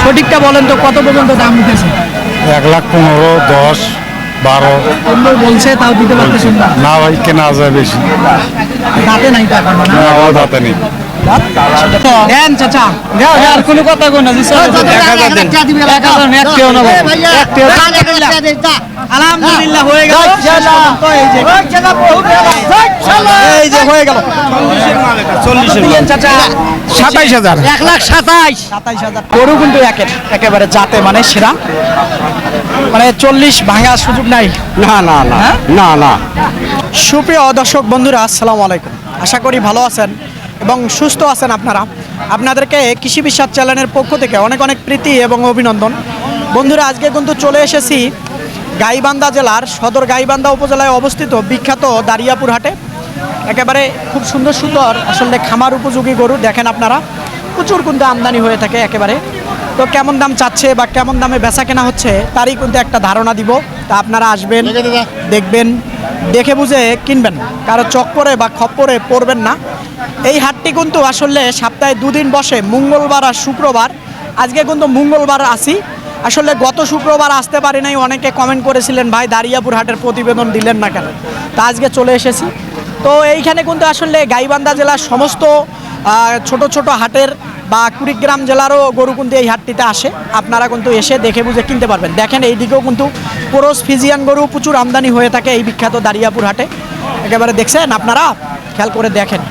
সঠিকটা বলেন তো কত পর্যন্ত দাম উঠেছে? 1,15,000, 10, 12 বলছে তাও দিতে পারতেছেন না? না ভাই, কেনা যায় বেশি। দাঁতে নাই টাকা না? না, আমার দাঁতে নেই। দেন চাচা, আর কোনো কথা কই না। 1000 দেন, 1000 এক কেউ না, এক কেউ। আলহামদুলিল্লাহ হয়ে গেল। এই যে হয়ে গেল 40 চাচা। 27,000। 1,27,000 গরু কিন্তু একেবারে জাতে মানে সেরা, মানে 40 ভাঙার সুযোগ নাই। না না না হ্যাঁ? না না। সুপ্রিয় দর্শক বন্ধুরা, আসসালামু আলাইকুম। আশা করি ভালো আছেন এবং সুস্থ আছেন আপনারা। আপনাদেরকে কৃষি বিশ্বাস চ্যানেলের পক্ষ থেকে অনেক অনেক প্রীতি এবং অভিনন্দন। বন্ধুরা, আজকে কিন্তু চলে এসেছি গাইবান্ধা জেলার সদর গাইবান্ধা উপজেলায় অবস্থিত বিখ্যাত দারিয়াপুর হাটে। একেবারে খুব সুন্দর সুন্দর আসলে খামার উপযোগী গরু দেখেন আপনারা, প্রচুর কিন্তু আমদানি হয়ে থাকে একেবারে। তো কেমন দাম চাচ্ছে বা কেমন দামে বেচা কেনা হচ্ছে তারই কিন্তু একটা ধারণা দিব। তা আপনারা আসবেন, দেখবেন, দেখে বুঝে কিনবেন, কারো চক্করে বা খপ্পরে পড়বেন না। এই হাটটি কিন্তু আসলে সপ্তাহে দুদিন বসে, মঙ্গলবার আর শুক্রবার। আজকে কিন্তু মঙ্গলবার আসি, আসলে গত শুক্রবার আসতে পারি নাই, অনেকে কমেন্ট করেছিলেন ভাই দারিয়াপুর হাটের প্রতিবেদন দিলেন না কেন। তা আজকে চলে এসেছি। তো এইখানে কিন্তু আসলে গাইবান্ধা জেলার সমস্ত ছোট ছোট হাটের বা কুড়িগ্রাম জেলারও গরু কিন্তু এই হাটটিতে আসে। আপনারা কিন্তু এসে দেখে বুঝে কিনতে পারবেন। দেখেন এইদিকেও কিন্তু ক্রস ফিজিয়ান গরু প্রচুর আমদানি হয়ে থাকে এই বিখ্যাত দারিয়াপুর হাটে। একেবারে দেখছেন আপনারা, খেয়াল করে দেখেন।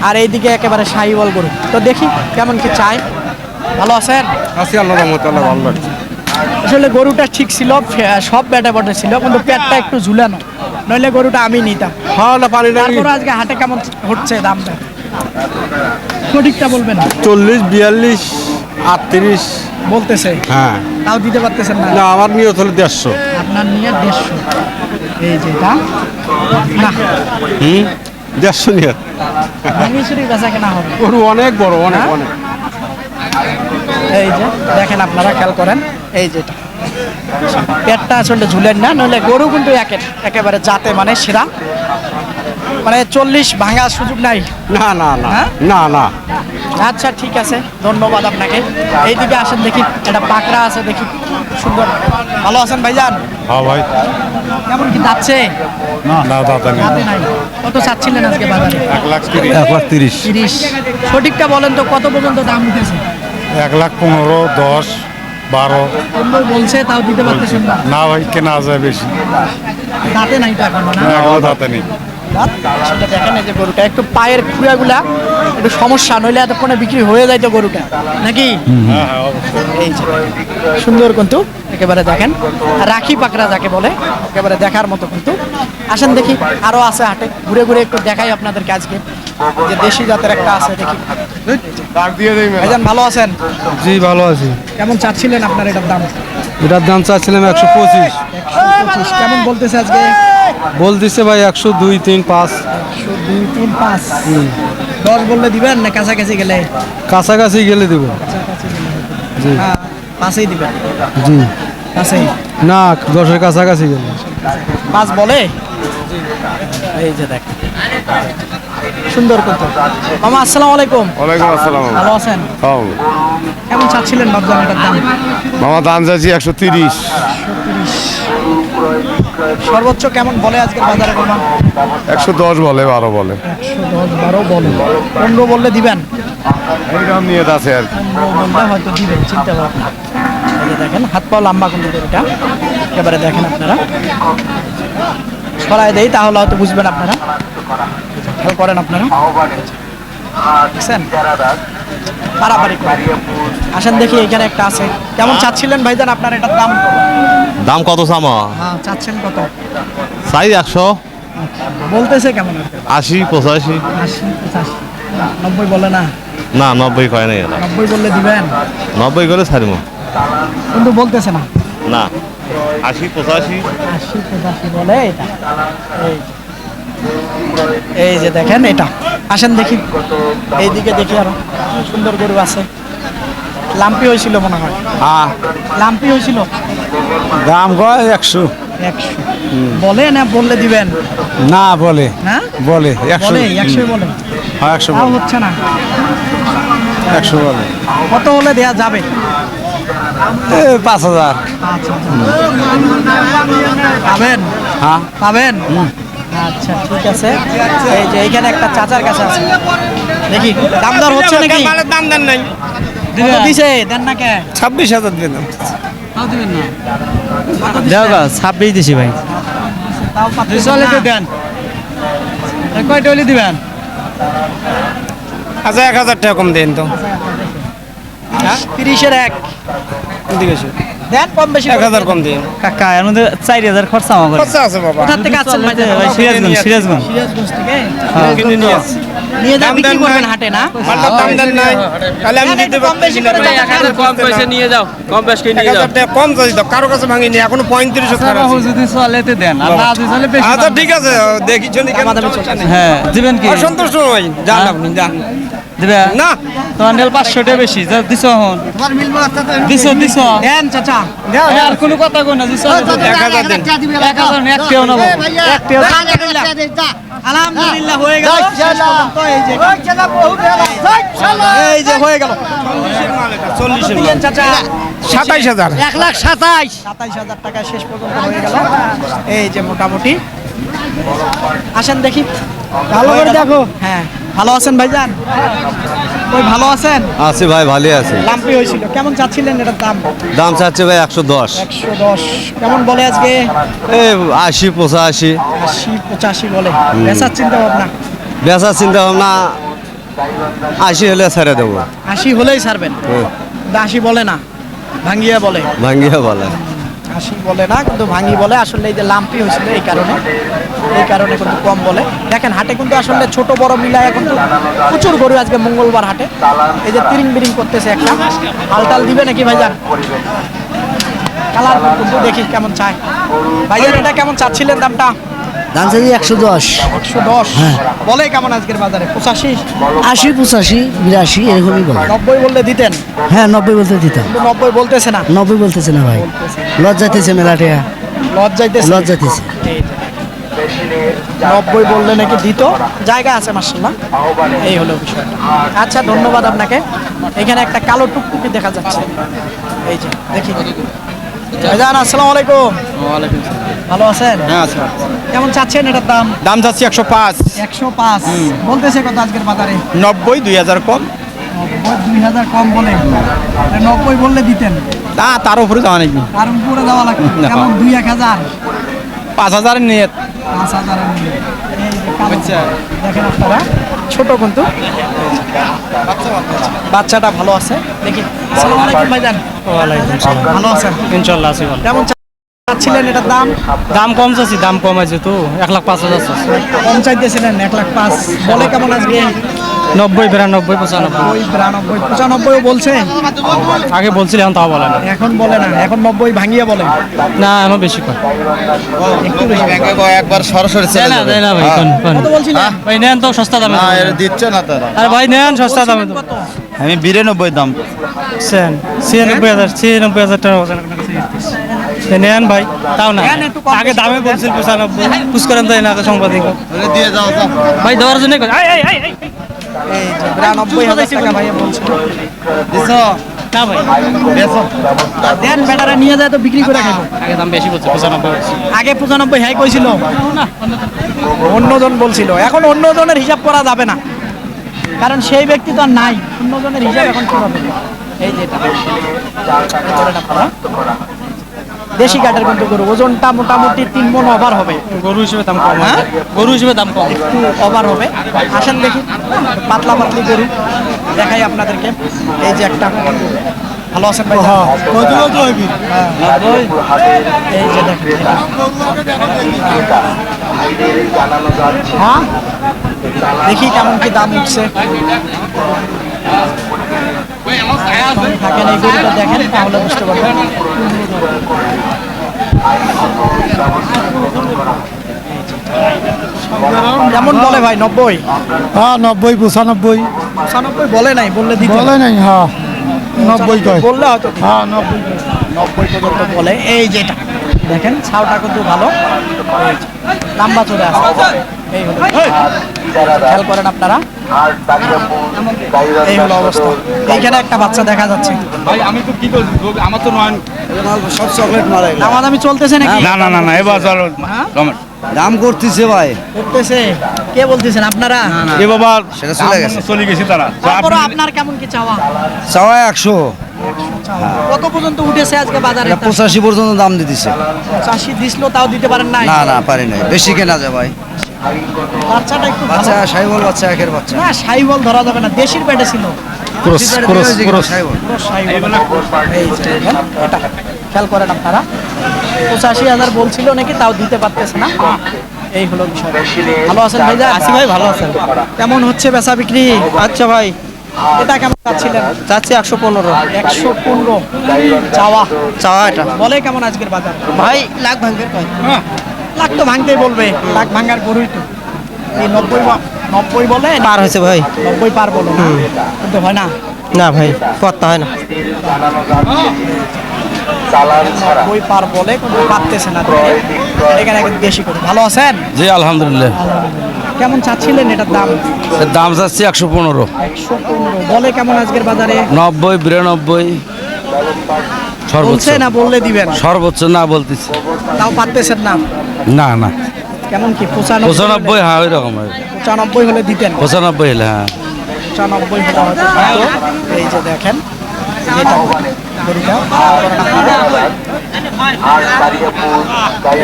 আর এইদিকে একেবারে শাহিওয়াল গরু। তো দেখি কেমন কি চায়। ভালো আছেন? আছি, আল্লাহর রহমতে আল্লাহ ভালো লাগছে। আসলে গরুটা ঠিক ছিল, সব ব্যাটে বটে ছিল, কিন্তু পেটটা একটু ঝুলানো, নইলে গরুটা আমি নিতাম। হ্যাঁ না, পারি না। তারপর আজকে হাটে কেমন হচ্ছে দামটা সঠিকটা বলবেন? 40, 42, 38 বলতেছে। হ্যাঁ। তাও দিতে পারতেছেন না? না, আমার নিয়ত হলো 150। আপনার নিয়ে 150। এই যে এটা না, 150 নিয়ত। ভাঙিচুরি বেচা কেনা হবে। গরু অনেক বড়, অনেক হ্যাঁ? অনেক। এই যে দেখেন আপনারা, খেয়াল করেন। এই যে এটা পেটটা আসলে ঝুলেন না, নইলে গরু কিন্তু একেবারে জাতে মানে সেরা, মানে 40 ভাঙার সুযোগ নাই। না না না হ্যাঁ? না না। আচ্ছা ঠিক আছে, ধন্যবাদ আপনাকে। এইদিকে আসেন, দেখি একটা পাকড়া আছে, দেখি সুন্দর। ভালো আছেন ভাইজান? হ্যাঁ ভাই। কেমন কি যাচ্ছে? না, দাঁতে নেই। হাতে নাই। কত চাচ্ছিলেন আজকে বাজারে? 1,30,000। 30। সঠিকটা বলেন তো কত পর্যন্ত দাম উঠেছে? 1,15,000, 10, 12 বলছে তাও দিতে পারতেছেন না? না ভাই, কেনা যায় বেশি। দাঁতে নাই তো এখনো না? না, আমার দাঁতে নেই। সেটা দেখেন, এই যে গরুটা একটু পায়ের খুঁড়াগুলা একটু সমস্যা, নইলে এতক্ষণে বিক্রি হয়ে যাইতো গরুটা নাকি? হ্যাঁ হ্যাঁ, অবশ্যই। এই যে সুন্দর কিন্তু একেবারে দেখেন, রাখি পাকড়া যাকে বলে, একেবারে দেখার মতো কিন্তু। আসেন দেখি, আরো আছে হাটে, ঘুরে ঘুরে একটু দেখাই আপনাদেরকে আজকে। যে দেশি জাতের একটা আছে, দেখি। ভাইজান ভালো আছেন? জি ভালো আছি। কেমন চাচ্ছিলেন আপনার এটার দাম? এটার দাম চাচ্ছিলাম 125। 125 কেমন বলতেছে আজকে? বলতেছে ভাই 102, 3, 5। 102, 3, 5। 10 বললে দিবেন না কাছাকাছি গেলে? কাছাকাছি গেলে দেবো। কাছাকাছি গেলে জি হ্যাঁ, 5-এই দিবেন। জি। কাছেই না, 10-এর কাছাকাছি গেলে। 5 বলে? এই যে দেখ, সুন্দর কিন্তু। মামা আসসালামু আলাইকুম। ওয়ালাইকুম আসসালাম। ভালো আছেন? হ্যাঁ কেমন চাচ্ছিলেন বাবজান এটার দাম? মামা, দাম চাচ্ছি 130। 130। সর্বোচ্চ কেমন বলে আজকের বাজারে মামা? 110 বলে, 12 বলে। 110, 12 বলে। 15 বললে দিবেন? এইরকম নিয়ে আছে আর কি। 15 বললে হয়তো দিবেন, চিন্তা ভাবনা। এই যে দেখেন, হাত পাও লম্বা কিন্তু গরুটা, একেবারে দেখেন আপনারা। ছড়ায় দেই তাহলে হয়তো বুঝবেন আপনারা, খেয়াল করেন আপনারা, দেখছেন পারাপারি করে। আসেন দেখি, এখানে একটা আছে। কেমন চাচ্ছিলেন ভাইজান আপনার এটার দাম? দাম কত চামা? হ্যাঁ, চাচ্ছেন কত? সাইজ 100, বলতেছে কেমন? 80, 85। 80, 85, 90 বলে না? না, 90 কয় নাই এরা। 90 বললে দিবেন? 90 করে ছাড়িব কিন্তু বলতেছে না। না, 80, 85। 80, 85 বলে এটা। এই যে দেখেন এটা। আসেন দেখি, এইদিকে দেখি, আরো সুন্দর গরু আছে। লাম্পি হয়েছিল মনে হয়। হ্যাঁ, লাম্পি হয়েছিল। দাম কয় 100। 100 বলে না? বললে দিবেন? না বলে, হ্যাঁ বলে 100। বলে 100 বলে। হ্যাঁ 100 তাও বলে, হচ্ছে না। 100 বলে। কত হলে দেয়া যাবে? 5,000 পাবেন হ্যাঁ পাবেন আচ্ছা ঠিক আছে এই যে এইখানে একটা চাচার কাছে আছে দেখি দাম দর হচ্ছে নাকি দাম দেন নাই কত দিছে দেন না কে 26,000 দিবেন তাও দিবেন না দেও গা 26 দিছি ভাই তাও পাচ্ছেন 200 না। দেন কয়টা হলে দিবেন আচ্ছা 1,000 টাকা কম দেন তো হ্যাঁ 30-এর এক দিকে দেন কম বেশি করে 1,000 কম দিন কাকা এর মধ্যে 4,000 খরচা আমার খরচা আছে বাবা কোথা থেকে আসছেন ভাই সিরাজগঞ্জ সিরাজগঞ্জ থেকে কিনে নিয়ে আসছি নিয়ে যা বিক্রি করবেন হাটে না মালটার দাম দেন নাই তাহলে আমি দিতে কম বেশি করে ভাই দেন। 1,000 কম পয়সা নিয়ে যাও কম বেশ করে নিয়ে যাও 1,000 টাকা কম চাই দাও কারো কাছে ভাঙিনি এখনো 35 ছাড় আছে যদি চলেতে দেন আর না যদি চলে বেশি আচ্ছা ঠিক আছে দেখি শুনি কেন হ্যাঁ দিবেন কি সন্তুষ্ট হই যান আপনি যান দিবে না তোমার নেল 500 টাকা বেশি যা দিছো এখন তোমার মিলবো রাস্তা তো দিছো দেন চাচা আর কোনো কথা কই না দিছো 1,000 দেন 1,000 এক টাকা না এক টাকা আলহামদুলিল্লাহ হয়ে গেল শেষ পর্যন্ত এই যে হয়ে গেল 40 দিলেন চাচা 27,000 27,000 টাকা শেষ পর্যন্ত হয়ে গেল এই যে মোটামুটি আসেন দেখি ভালো করে দেখো হ্যাঁ ভালো আছেন ভাইজান ওই ভালো আছেন আছি ভাই ভালোই আছে লাম্পি হয়েছিল কেমন চাচ্ছিলেন এটার দাম দাম চাচ্ছে ভাই 110 110 কেমন বলে আজকে এই 80 85 80 85 বলে বেচার চিন্তা ভাবনা বেচার চিন্তা ভাবনা 80 হলে ছেড়ে দেবো 80 হলেই ছাড়বেন 80 বলে না ভাঙ্গিয়া বলে ভাঙ্গিয়া বলে 80 বলে না কিন্তু ভাঙ্গি বলে আসলে এই যে লাম্পি হয়েছিল এই কারণে কিন্তু কম বলে দেখেন হাটে কিন্তু আসলে ছোট বড় মিলায় কিন্তু প্রচুর গরু আজকে মঙ্গলবার হাটে এই যে তিরিং বিরিং করতেছে একটা হালটাল দিবে নাকি ভাইজান কালার কিন্তু দেখি কেমন চায় ভাইজান এটা কেমন চাচ্ছিলেন দামটা দাম চাইছি 110 110 বলে কেমন আজকের বাজারে 85 80 85 82 এরকমই বলে 90 বললে দিতেন হ্যাঁ 90 বলতে দিতাম কিন্তু 90 বলতেছে না 90 বলতেছে না ভাই লজ্জাইতেছে মেলাটিয়া লজ্জাইতেছে লজ্জাইতেছে 90 বললে নাকি দিত জায়গা আছে মাশাআল্লাহ এই হলো বিষয়টা আচ্ছা ধন্যবাদ আপনাকে এখানে একটা কালো টুকটুকি দেখা যাচ্ছে এই যে দেখি ভাইজান আসসালামু আলাইকুম ওয়ালাইকুম ভালো আছেন হ্যাঁ আচ্ছা কেমন চাচ্ছেন এটার দাম দাম যাচ্ছে 105 105 বলতেছে কত আজকের বাজারে 90 2000 কম 2000 কম বলে 90 বললে দিতেন তা তার উপরে যাওয়া নাকি আর উপরে যাওয়া লাগবে না। কেমন 2-1000 5,000 নিয়ে 5000 এই যে কালো। আচ্ছা। দেখেন আপনারা ছোট কিন্তু বাচ্চাটা ভালো আছে দেখি আসসালামু আলাইকুম ভাইজান ওয়ালাইকুম সালাম ভালো আছেন ইনশাআল্লাহ আছি ভালো কেমন চাচ্ছিলেন এটার দাম দাম কম চাচ্ছি দাম কম আছে তো 1,05,000 চাচ্ছি কম চাইতেছিলেন 1,05,000 বলে কেমন আজকে 90 92 95 95 বলছে আগে বলছিলাম তাও বলে না এখন বলে না এখন 90 ভাঙিয়ে বলে না এমন বেশি কয় একটু বেশি একবার সরাসরি দেয় না দেয় না ভাই কোন কোন কত বলছিলেন ভাই নেন তো সস্তা দামে দিচ্ছে না তারা আরে ভাই নেন সস্তা দামে তো কত আমি 92 দাম সেন 96,000 টাকা ওজন নেন ভাই তাও না নেন, একটু কম আগে বেশি দামে করে বলছিল 95 পুষ করেন তাই না সাংবাদিক দিয়ে যাও যাও ভাই দেওয়ার জন্য কই এই এই এই এই যে 92,000 টাকা ভাইয়া বলছে দিছো না ভাই বেচো দেন বেটারা নিয়ে যায় তো বিক্রি করে খাবো আগে দাম বেশি বলছে 95 আগে 95 হ্যাঁ কইছিল অন্যজন বলছিল এখন অন্যজনের হিসাব করা যাবে না কারণ সেই ব্যক্তি তো আর নাই অন্যজনের হিসাব এখন কি হবে এই যে এটা দেশি কাঠের কিন্তু গরু ওজনটা মোটামুটি 3 মণ ওভার হবে গরু হিসেবে দাম কম হ্যাঁ? গরু হিসেবে দাম কম একটু ওভার হবে আসেন দেখি পাতলা পাতলি গরু দেখাই আপনাদেরকে এই যে একটা ভালো আছেন ভাই হ্যাঁ এই যে দেখেন হ্যাঁ দেখি কেমন কি দাম উঠছে থাকেন এই গরুটা দেখেন তাহলে বুঝতে পারবেন কেমন বলে ভাই 90 হ্যাঁ 90 95 95 বলে নাই বললে দিতে বলে নাই হ্যাঁ 90 কয় বললে হয়তো হ্যাঁ 90 90 পর্যন্ত বলে এই যেটা দেখেন ছাউটা কিন্তু ভালো এই যে, লম্বা চড়ে আছে এই হলো খেয়াল করেন আপনারা এই হলো অবস্থা। এইখানে একটা বাচ্চা দেখা যাচ্ছে। ভাই আমি তো কি করছি আমার তো নয়ন সব চকলেট মারা দামাদামি চলতেছে নাকি? না এবার চলো দাম করতেছে ভাই করতেছে কে বলতেছেন আপনারা? এ বাবা সেটা চলে গেছে। চলে গেছে তারা তারপরে আপনার কেমন কি চাওয়া? চাওয়া 100 কত পর্যন্ত উঠেছে আজকে বাজারে? 85 পর্যন্ত দাম দিতেছে। 85 দিছিল তাও দিতে পারেন নাই? না পারি নাই, বেশি কেনা যায় ভাই। বাচ্চাটা একটু বাচ্চা ভালো। সাইবল বাচ্চা একের বাচ্চা। না সাইবল ধরা যাবে না, দেশির পেটে ছিল। সাইবল। পুরো সাইবল। এই যে দেখেন, এটা খেয়াল করেন আপনারা। 85,000 বলছিল নাকি, তাও দিতে পারতেছে না। এই হলো বিষয়। ভালো আছেন ভাইজান? আসি ভাই, ভালো আছেন? কেমন হচ্ছে বেচা বিক্রি? আচ্ছা ভাই, এটা কেমন চাচ্ছিলেন? চাচ্ছি 115। 115 চাওয়া। চাওয়া এটা বলে কেমন আজকের বাজার? ভাই লাখ ভাঙবে কয়? লাখ তো ভাঙতেই বলবে, লাখ ভাঙার গরুই তো। এই 90 বলে পার হয়েছে ভাই। 90 পার বলে না, কিন্তু হয় না। না ভাই, করতে হয় না। 90 পার বলে, কিন্তু পারতেছে না দিতে। এখানে একদম দেশি গরু। ভালো আছেন? জি আলহামদুলিল্লাহ কেমন চাচ্ছিলেন এটার দাম? এর দাম যাচ্ছে 115 115 বলে কেমন আজকের বাজারে? 90 92 সর্বোচ্চ বলছে না বললে দিবেন? সর্বোচ্চ না বলতেছি তাও পারতেছেন না। না কেমন কি 95? হ্যাঁ ওই রকম 95 হলে দিতেন? 95 হলে হ্যাঁ 95 হলে হয়তো দিত। এই যে দেখেন এটা গরুটা।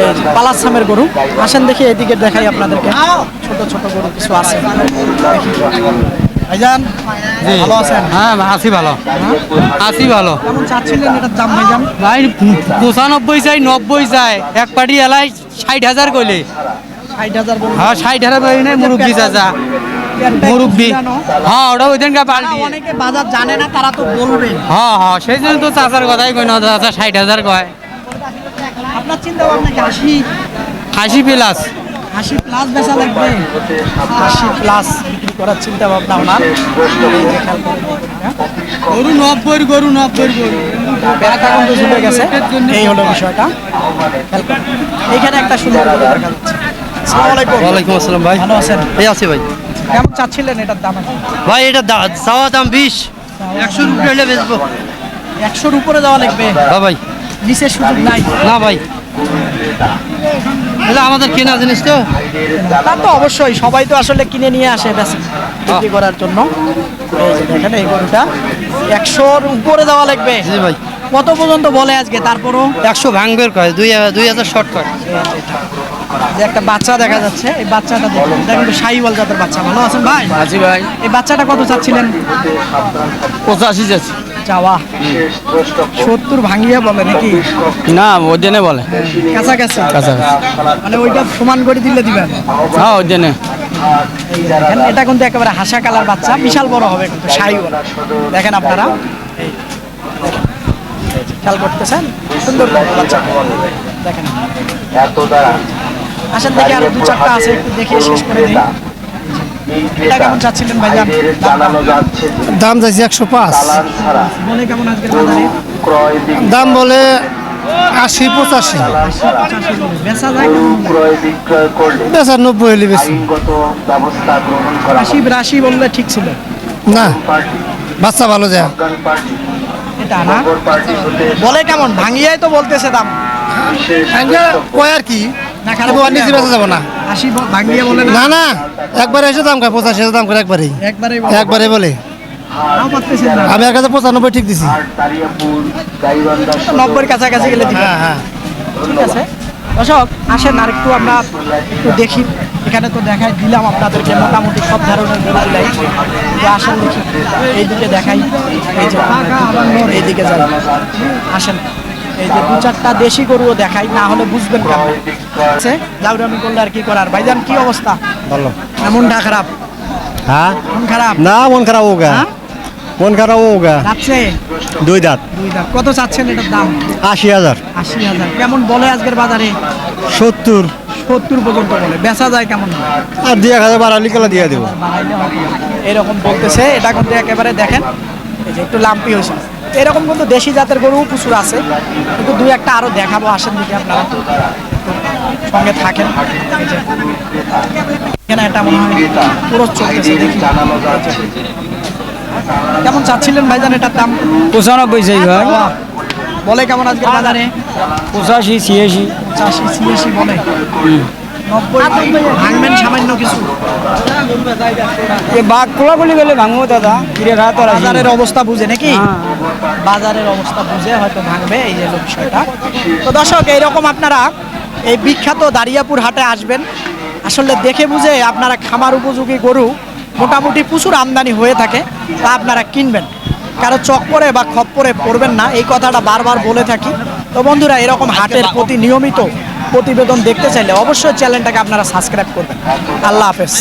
এই যে পালাসামের গরু। আসেন দেখি এদিকে দেখাই আপনাদেরকে। ছোট ছোট গরু কিছু আছে। দেখি। ভাইজান ভালো আছেন? হ্যাঁ আসি ভালো, আসি ভালো। কেমন চাচ্ছিলেন এটার দাম ভাইজান? ভাই 95 চাই, 90 চাই। এক পাটি এলাই 60,000 কইলে। 60,000 বলুন। হ্যাঁ 60,000 বলি না, মুরব্বি চাচা, মুরব্বি। হ্যাঁ ওটা ওই দিনকে পাল্টি। অনেকে বাজার জানে না, তারা তো বলবে। হ্যাঁ সেই জন্য তো চাচার কথাই কই না, চাচা 60,000 কয়। আপনার চিন্তা ভাবনা কি 80 প্লাস। 80 প্লাস বেচা লাগবে? 80 প্লাস বিক্রি করার চিন্তা ভাবনা ওনার। গরু 90 গরু 90 গরু। বেড়াটা কিন্তু ঝুলে গেছে। এই হলো বিষয়টা। খেয়াল করুন। এইখানে একটা সুন্দর গরু দেখা যাচ্ছে। আসসালামু আলাইকুম। ওয়ালাইকুম আসসালাম ভাই। ভালো আছেন? এই আছি ভাই। কেমন চাচ্ছিলেন এটার দাম? ভাই এটা চাওয়া দাম 20, 100 রুপি হলে বেচবো। 100-র উপরে দেওয়া লাগবে? হ্যাঁ ভাই। নিচের সুযোগ নাই? না ভাই, এটা আমাদের কেনা জিনিস তো। তা তো অবশ্যই, সবাই তো আসলে কিনে নিয়ে আসে বিক্রি করার জন্য। এই যে দেখেন এই গরুটা 100-র উপরে দেওয়া লাগবে। জি ভাই। কত পর্যন্ত বলে আজকে? তারপরও 100 ভাঙবে কয়, 2000 শর্ট কয়। যে একটা বাচ্চা দেখা যাচ্ছে, এই বাচ্চাটা দেখুন, এটা কিন্তু শাহিওয়াল জাতের বাচ্চা। ভালো আছেন ভাই? আছি ভাই এই বাচ্চাটা কত চাচ্ছিলেন? 85 যাচ্ছে চাওয়া 70 ভাঙিয়ে বলে নাকি? না ওই জন্য বলে কাছাকাছি মানে ওইটা সমান করে দিলে দিবেন? হ্যাঁ ওই জন্য এই যে দেখেন, এটা কিন্তু একেবারে হাসা কালার বাচ্চা, বিশাল বড় হবে কিন্তু শাহিওয়াল। দেখেন আপনারা, এই দেখেন, খেয়াল করতেছেন, সুন্দর বাচ্চা দেখেন। আসেন দেখি আরো 2-4টা আছে, একটু দেখে শেষ করে দিই। এটা কেমন চাচ্ছিলেন ভাইজান? দাম চাইছি 105। বলে কেমন আজকের বাজারে? দাম বলে 80-85। বেচা যায় কেমন? বেচার 90 হলে বেশি। 80-82 বললে ঠিক ছিল না, বাচ্চা ভালো যায়। এটা না? বলে কেমন? ভাঙিয়াই তো বলতেছে দাম। কয় আর কি, না খারাপ কিন্তু আর নিচে বেচা যাবো না। 80 ভাঙিয়ে বলে না না, একবারে এসে দাম কয় 85 দাম করে একবারেই। একবারে একবারে বলে তাও পারতেছেন না। আমি আর কাছে 95 ঠিক দিছি। 90-র কাছাকাছি গেলে দিবেন। হ্যাঁ হ্যাঁ। ঠিক আছে দর্শক, আসেন আর একটু আমরা একটু দেখি। এখানে তো দেখাই দিলাম আপনাদেরকে মোটামুটি সব ধরনের গরুগুলাই। যে আসেন দেখি, এইদিকে দেখাই। এই যে এইদিকে যাই, আসেন। এই যে 2-4টা দেশি গরুও দেখাই, না হলে বুঝবেন কেমন আছে। লাউরামি করলে আর কি করার। ভাইজান কি অবস্থা? ভালো। মনটা খারাপ? হ্যাঁ মন খারাপ? না, মন খারাপ হোগা, হ্যাঁ? মন খারাপ হোগা। যাচ্ছে 2 দাঁত। 2 দাঁত। কত চাচ্ছেন এটার দাম? 80,000। 80,000 কেমন বলে আজকের বাজারে? 70 70 পর্যন্ত বলে। বেচা যায় কেমন? আর 2-1000 বাড়ালি কেলা দিয়ে দেবো। বাড়াইলে হবে। এরকম বলতেছে। এটা কিন্তু একেবারে দেখেন, এই যে একটু লাম্পি হয়েছে। এরকম কিন্তু দেশি জাতের গরু প্রচুর আছে, কিন্তু 2-1টা আরো দেখাবো। আসেন দেখি আপনারা। সঙ্গে থাকেন। এই যে, এখানে একটা মনে হয় পুরো চলতেছে, দেখি কেমন চাচ্ছিলেন ভাইজান এটার দাম? 95 চাই ভাই, বলে কেমন আজকে বাজারে? 85 86 85 86 বলে। 90 ভাঙবেন সামান্য কিছু? এ বাঘ কোলা বলি গেলে ভাঙবো দাদা, কিরে খা তোরা বাজারের অবস্থা বুঝে নাকি? বাজারের অবস্থা বুঝে হয়তো ভাঙবে, এই যে বিষয়টা। তো দর্শক, এইরকম আপনারা এই বিখ্যাত দারিয়াপুর হাটে আসবেন, আসলে দেখে বুঝে আপনারা খামার উপযোগী গরু মোটামুটি প্রচুর আমদানি হয়ে থাকে, তা আপনারা কিনবেন, কারো চক্করে বা খপ্পরে পড়বেন না, এই কথাটা বারবার বলে থাকি। তো বন্ধুরা, এরকম হাটের প্রতি নিয়মিত প্রতিবেদন দেখতে চাইলে অবশ্যই চ্যানেলটাকে আপনারা সাবস্ক্রাইব করবেন। আল্লাহ হাফেজ।